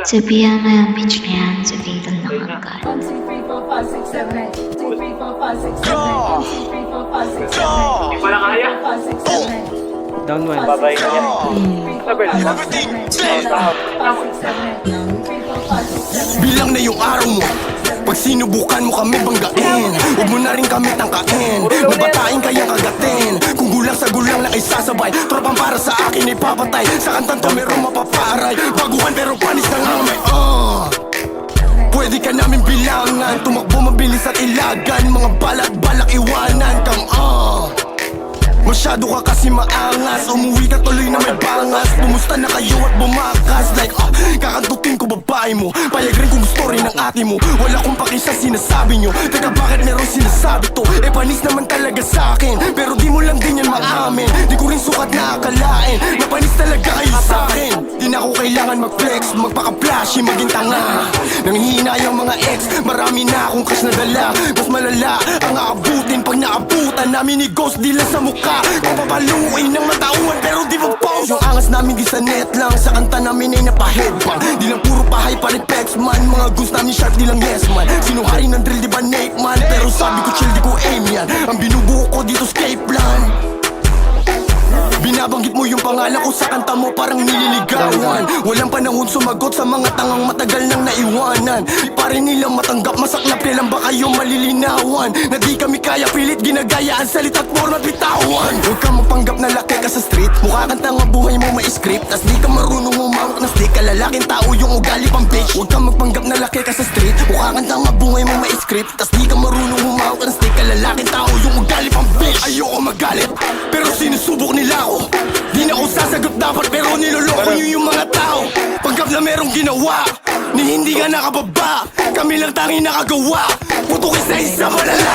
最不要那样比这样子比的那么高。 1, 2, 3, 4, 5, 6, 7, 8. 1, 2, 3, 4, 5, 6, 7, 8. 1, 2, 3, 4, 5, 6, 7, 8. Hindi pala kaya. 1, 2, 3, 4, 5, 6, 7, 8. Down one. Babay ka niya. 1, 2, 3, 4, 5, 6, 7, 8. 1, 2, 3, 4, 5, 6, 7, 8. Bilang na yung araw mo, pag sinubukan mo kami banggain, huwag mo na rin kami tangkain. Nabatain kayang kagatin, kung gulang sa gulang na ay sasabay. Tropang para sa akin ay papatay, sa kantang to merong mapaparay. Baguhan pero panis na nga may pwede ka namin bilangan, tumakbo mabilis at ilagan. Mga balak iwanan kang masyado ka kasi maangas, umuwi ka tuloy na may bangas. Pumusta na kayo at bumakas, like kakantutin ko babae mo, payag rin kung gusto rin ng ate mo. Wala kong paki sa sinasabi nyo, teka bakit meron sinasabi to? Eh panis naman talaga sa akin, pero di mo lang din yan maamin. Di ko rin sukat na akalain, na panis talaga kayo sa akin. Di na ako kailangan mag-flex, magpaka-flashy, maging tanga. Nanghihina yung mga ex, marami na akong cash na dala. Mas malala ang aabutin pag naabutan namin ni Ghost, di lang sa mukha. Kung papaluin ng matauhan pero di mo pause. Yung angas namin di sa net lang, sa kanta namin ay napaheadbang. Di lang puro pahay pa rin pex man, mga goons namin sharp di lang yes man. Sinuhari ng drill di ba Nate man, pero sabi ko chill di ko aim yan. Ang binubuo ko dito escape plan. Binabanggit mo yung pangalan ko sa kanta mo parang nililigawan. Walang panahon sumagot sa mga tangang matagal nang naiwanan. Di pa rin nilang matanggap, masaklap, kailan ba kayo malilinawan? Na di kami kaya pilit ginagayaan, salita't format bitawan. Huwag kang mapanggap na laki ka sa street, mukha kang tanga buhay mo may script. Tas di ka marunong humawak na stick, kalalaking tao yung ugali pang bitch. Huwag kang magpanggap na laki ka sa street, mukha kang tanga buhay mo may script. Tas di ka marunong humawak na stick, kalalaking tao yung ugali pang bitch. Ayoko magalit, pero sinusubok nila ako. Di na ako sasagot dapat pero niloloko nyo yung mga tao. Panggap na merong ginawa, ni hindi ka nakababa. Kami lang tanging nakagawa, putukin sa isa malala.